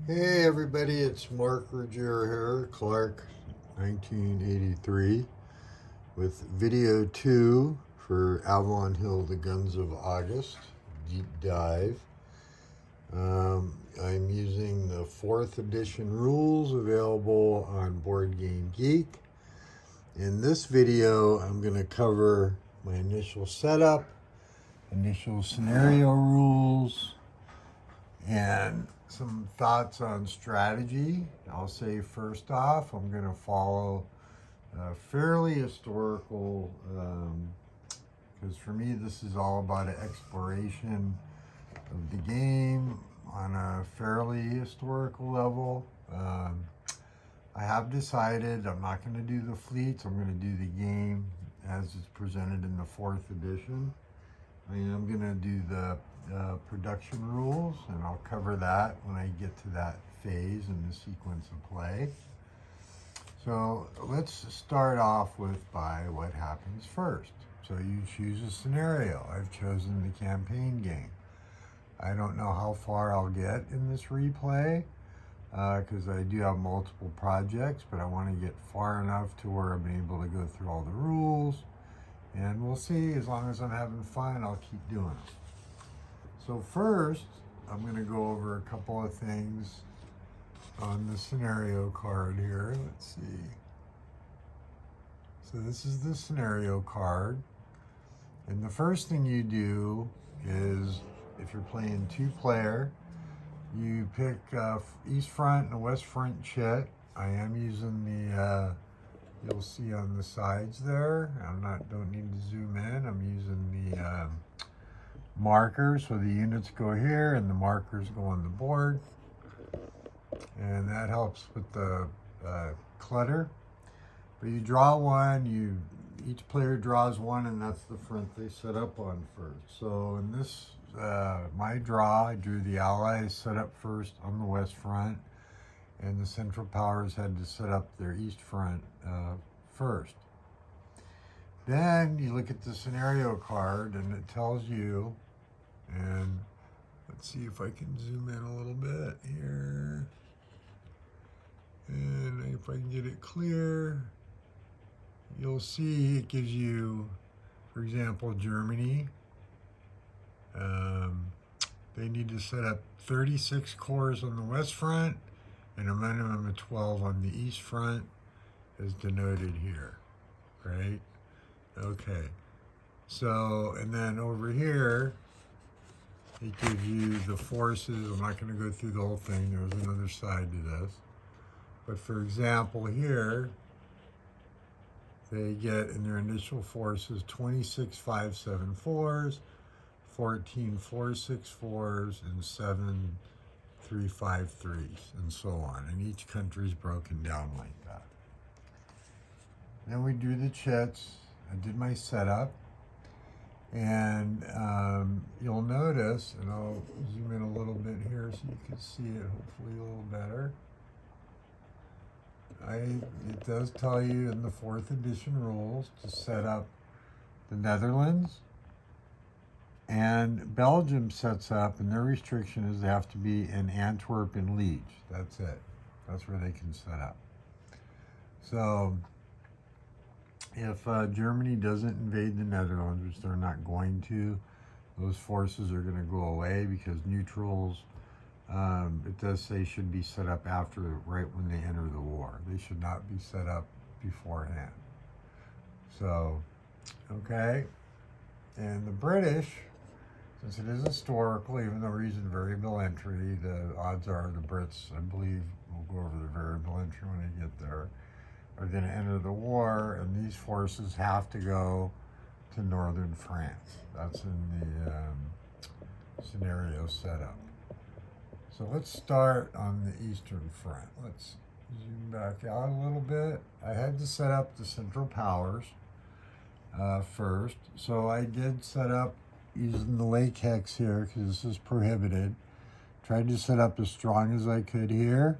Hey everybody, it's Mark Ruggiero here, Clark 1983, with video 2 for Avalon Hill, The Guns of August, Deep Dive. I'm using the 4th edition rules available on Board Game Geek. In this video, I'm going to cover my initial setup, initial scenario rules, and some thoughts on strategy. I'll say first off, I'm going to follow fairly historical, because for me this is all about an exploration of the game on a fairly historical level. I have decided I'm not going to do the fleets, I'm going to do the game as it's presented in the 4th edition. I am going to do the production rules, and I'll cover that when I get to that phase in the sequence of play. So let's start off by what happens first. So you choose a scenario. I've chosen the campaign game. I don't know how far I'll get in this replay because I do have multiple projects, but I want to get far enough to where I'm able to go through all the rules. And we'll see, as long as I'm having fun, I'll keep doing it. So first, I'm going to go over a couple of things on the scenario card here. Let's see. So this is the scenario card. And the first thing you do is, if you're playing 2-player, you pick East Front and West Front chit. I am using the you'll see on the sides there. Don't need to zoom in. I'm using the markers, so the units go here and the markers go on the board, and that helps with the clutter. But you draw one. Each player draws one, and that's the front they set up on first. So in this my draw, I drew the Allies set up first on the West Front, and the Central Powers had to set up their East Front first. Then you look at the scenario card, and it tells you, and let's see if I can zoom in a little bit here, and if I can get it clear, you'll see it gives you, for example, Germany. They need to set up 36 cores on the West Front and a minimum of 12 on the East Front, is denoted here, right? Okay, so, and then over here, it gives you the forces. I'm not going to go through the whole thing. There's another side to this. But for example, here, they get in their initial forces 26 5.7.4s, 14 4.6.4s, and 7 3.5.3s, and so on. And each country is broken down like that. Then we do the chits. I did my setup. And you'll notice, and I'll zoom in a little bit here so you can see it hopefully a little better. It does tell you in the 4th edition rules to set up the Netherlands, and Belgium sets up, and their restriction is they have to be in Antwerp and Liege. That's it. That's where they can set up. So if Germany doesn't invade the Netherlands, which they're not going to, those forces are going to go away, because neutrals, it does say, should be set up right when they enter the war. They should not be set up beforehand. So, okay. And the British, since it is historical, even though we're using variable entry, the odds are the Brits, I believe, we'll go over the variable entry when I get there, are going to enter the war, and these forces have to go to northern France. That's in the scenario setup. So let's start on the Eastern Front. Let's zoom back out a little bit. I had to set up the Central Powers first. So I did set up using the lake hex here, because this is prohibited. Tried to set up as strong as I could here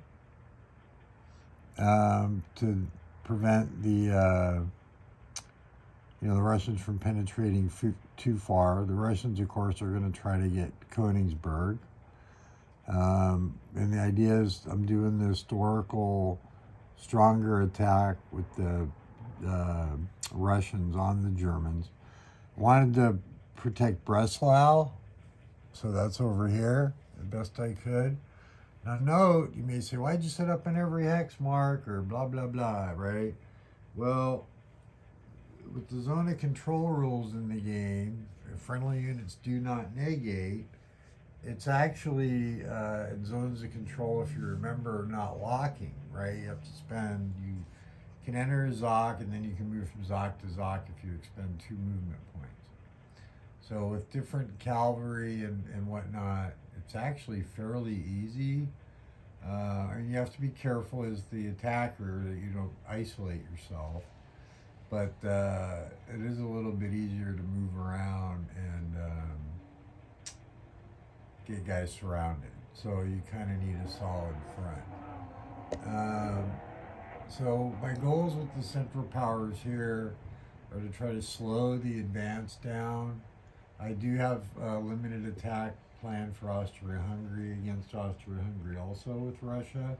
to prevent the the Russians from penetrating too far. The Russians, of course, are going to try to get Königsberg. and the idea is I'm doing the historical stronger attack with the Russians on the Germans. Wanted to protect Breslau, so that's over here the best I could. Now note, you may say, why'd you set up in every hex mark or blah, blah, blah, right? Well, with the Zona Control rules in the game, if friendly units do not negate, it's actually in zones of control, if you remember, not locking, right? You have to spend, you can enter a Zoc, and then you can move from Zoc to Zoc if you expend 2 movement points. So with different cavalry and whatnot, it's actually fairly easy. And you have to be careful as the attacker that you don't isolate yourself. But it is a little bit easier to move around and get guys surrounded. So you kind of need a solid front. So my goals with the Central Powers here are to try to slow the advance down. I do have a limited attack plan for Austria-Hungary against Austria-Hungary also with Russia.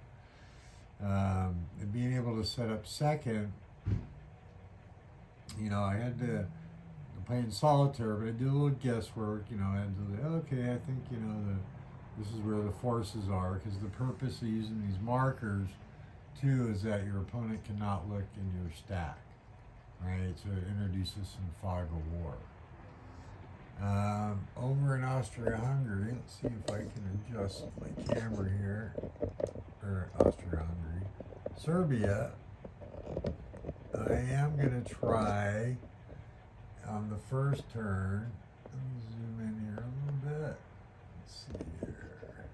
And being able to set up second, you know, I had to play in solitaire, but I did a little guesswork, you know, I had to say, okay, I think, you know, this is where the forces are, because the purpose of using these markers, too, is that your opponent cannot look in your stack, right? So it introduces some fog of war. Over in Austria-Hungary, let's see if I can adjust my camera here, or Austria-Hungary. Serbia, I am going to try on the first turn. Let me zoom in here a little bit. Let's see here.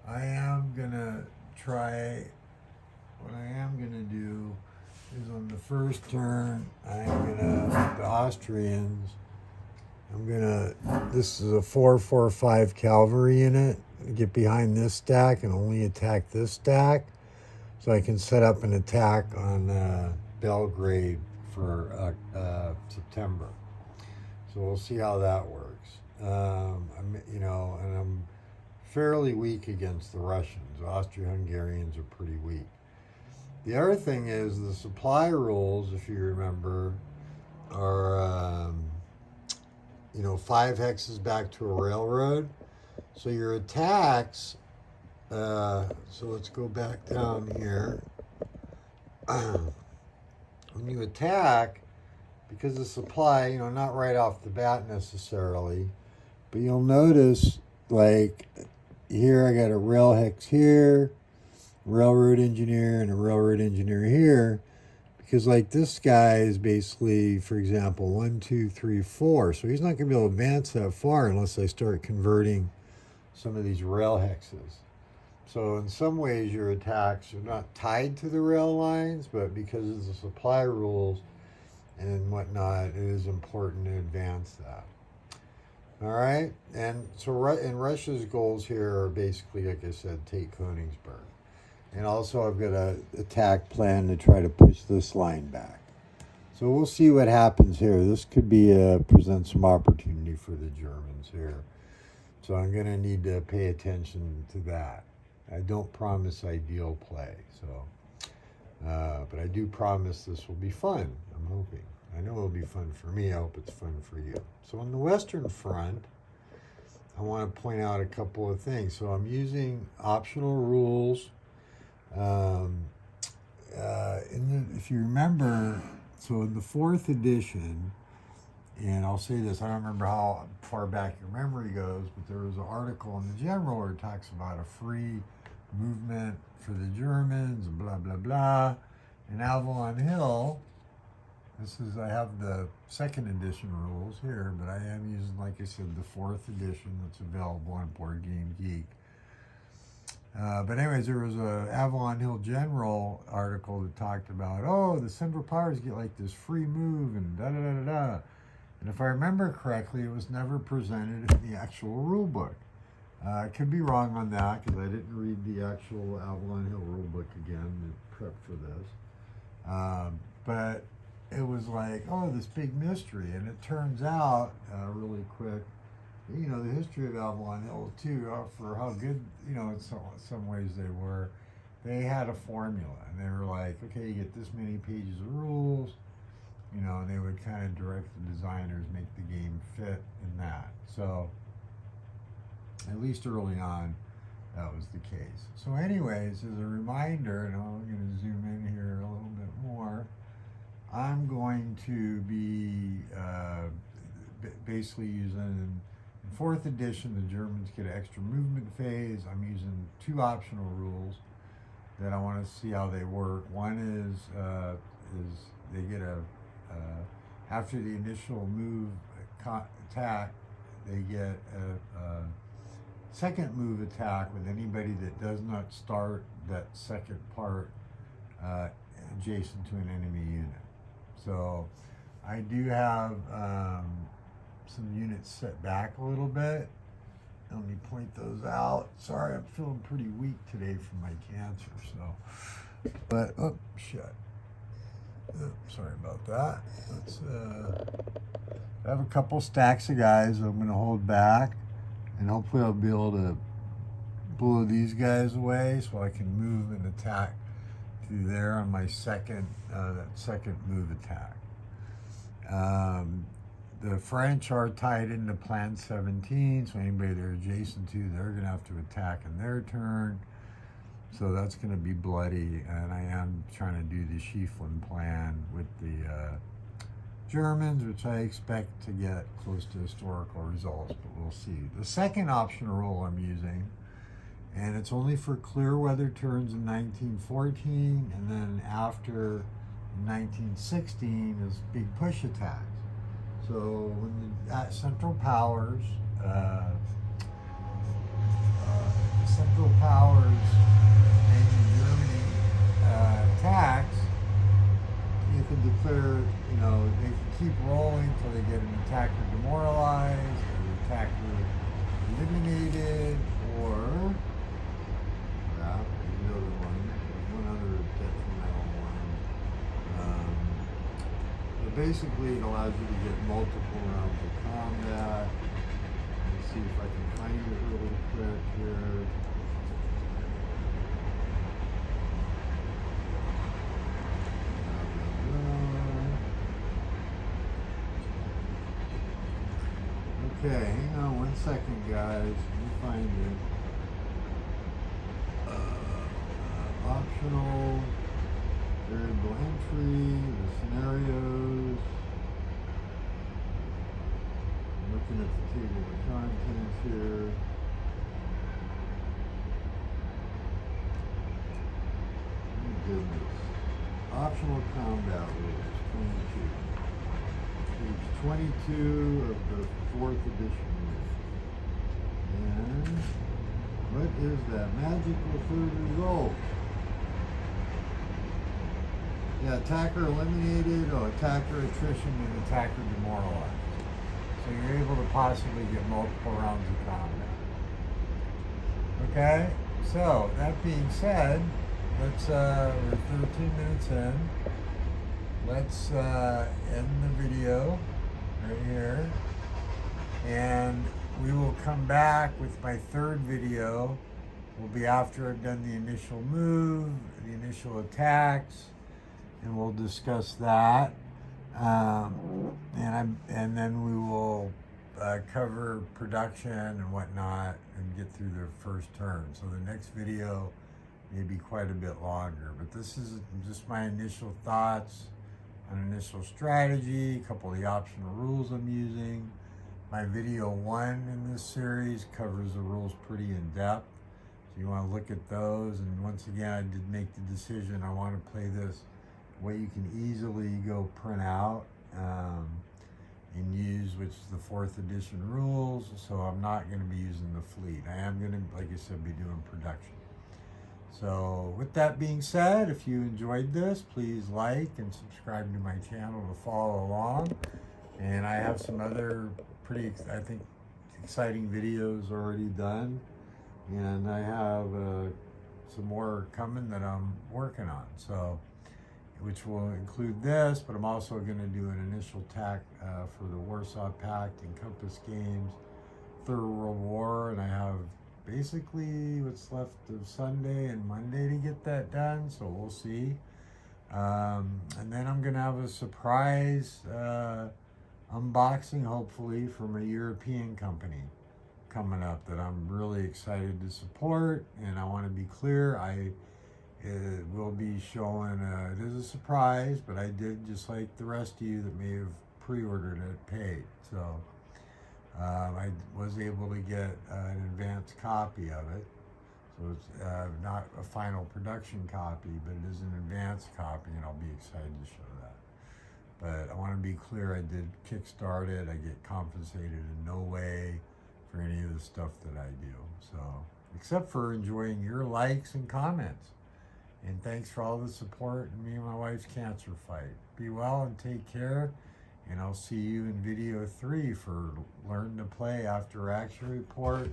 I am going to try, what I am going to do is on the first turn, I'm going to, the Austrians, I'm going to, this is a 4-4-5 cavalry unit, get behind this stack and only attack this stack. So I can set up an attack on Belgrade for September. So we'll see how that works. You know, and I'm fairly weak against the Russians. Austro-Hungarians are pretty weak. The other thing is the supply rules, if you remember, are, you know, 5 hexes back to a railroad. So your attacks, so let's go back down here. When you attack, because the supply, you know, not right off the bat necessarily, but you'll notice, like, here I got a rail hex here, railroad engineer, and a railroad engineer here, because, like, this guy is basically, for example, 1, 2, 3, 4, so he's not going to be able to advance that far unless I start converting some of these rail hexes. So in some ways your attacks are not tied to the rail lines, but because of the supply rules and whatnot, it is important to advance that. All right, and so in Russia's goals here are basically, like I said, take Königsberg. And also I've got an attack plan to try to push this line back. So we'll see what happens here. This could be present some opportunity for the Germans here. So I'm going to need to pay attention to that. I don't promise ideal play, so, but I do promise this will be fun, I'm hoping. I know it'll be fun for me, I hope it's fun for you. So on the Western Front, I want to point out a couple of things. So I'm using optional rules. If you remember, so in the 4th edition, and I'll say this, I don't remember how far back your memory goes, but there was an article in the General where it talks about a free movement for the Germans, and blah, blah, blah. In Avalon Hill, I have the 2nd edition rules here, but I am using, like I said, the 4th edition that's available on Board Game Geek. But anyways, there was a Avalon Hill General article that talked about, oh, the Central Powers get like this free move and da-da-da-da-da. And if I remember correctly, it was never presented in the actual rule book. I could be wrong on that because I didn't read the actual Avalon Hill rule book again to prep for this. But it was like, oh, this big mystery. And it turns out, really quick, you know, the history of Avalon Hill too, for how good, you know, in some ways they were. They had a formula, and they were like, okay, you get this many pages of rules, you know, and they would kind of direct the designers, make the game fit in that. So, at least early on, that was the case. So anyways, as a reminder, and I'm going to zoom in here a little bit more, I'm going to be basically using, in 4th edition, the Germans get an extra movement phase. I'm using 2 optional rules that I want to see how they work. One is they get after the initial move attack, they get a second move attack with anybody that does not start that second part adjacent to an enemy unit. So I do have some units set back a little bit. Let me point those out. Sorry, I'm feeling pretty weak today from my cancer, so. But, oh, shit. Oh, sorry about that. Let's, I have a couple stacks of guys I'm going to hold back, and hopefully I'll be able to blow these guys away so I can move and attack through there on my second move attack. The French are tied into Plan 17, so anybody they're adjacent to, they're going to have to attack in their turn. So that's going to be bloody, and I am trying to do the Schieffelin plan with the Germans, which I expect to get close to historical results, but we'll see. The second optional rule I'm using, and it's only for clear weather turns in 1914, and then after 1916 is big push attacks. So when the Central Powers mainly Germany attacks, you can declare, you know, they can keep rolling until they get an attacker demoralized, or the attacker eliminated, or there's another one other detrimental one. But basically, it allows you to get multiple rounds of combat. Let's see if I can find it really quick here. Okay, hang on 1 second, guys. Let me find it. Optional, variable entry, the scenarios. I'm looking at the table of contents here. Oh my goodness. Optional combat rules, 22. Page 22 of the 4th edition. And what is that magical 3rd result? Yeah, attacker eliminated, or attacker attrition, and attacker demoralized. So you're able to possibly get multiple rounds of combat. Okay, so that being said, let's, we're 13 minutes in. Let's end the video right here, and we will come back with my 3rd video. Will be after I've done the initial move, the initial attacks, and we'll discuss that. And then we will cover production and whatnot and get through the first turn. So the next video may be quite a bit longer, but this is just my initial thoughts on initial strategy, a couple of the optional rules I'm using. My video 1 in this series covers the rules pretty in depth, so you want to look at those. And once again, I did make the decision I want to play this way you can easily go print out and use, which is the 4th edition rules. So I'm not going to be using the fleet. I am going to, like I said, be doing production. So with that being said, if you enjoyed this, please like and subscribe to my channel to follow along. And I have some other pretty, I think, exciting videos already done. And I have some more coming that I'm working on. So, which will include this, but I'm also going to do an initial attack for the Warsaw Pact and Compass games Third World War, and I have basically what's left of Sunday and Monday to get that done, so we'll see. And then I'm gonna have a surprise unboxing, hopefully, from a European company coming up that I'm really excited to support. And I want to be clear, it will be showing, it is a surprise, but I did, just like the rest of you that may have pre-ordered it, paid. So I was able to get an advanced copy of it. So it's not a final production copy, but it is an advanced copy, and I'll be excited to show that. But I want to be clear, I did kickstart it. I get compensated in no way for any of the stuff that I do. So, except for enjoying your likes and comments. And thanks for all the support in me and my wife's cancer fight. Be well and take care. And I'll see you in video 3 for Learn to Play After Action Report,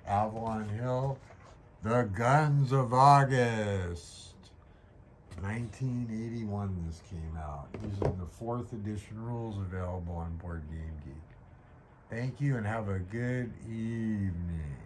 Avalon Hill, The Guns of August. 1981 this came out, using the 4th edition rules available on Board Game Geek. Thank you and have a good evening.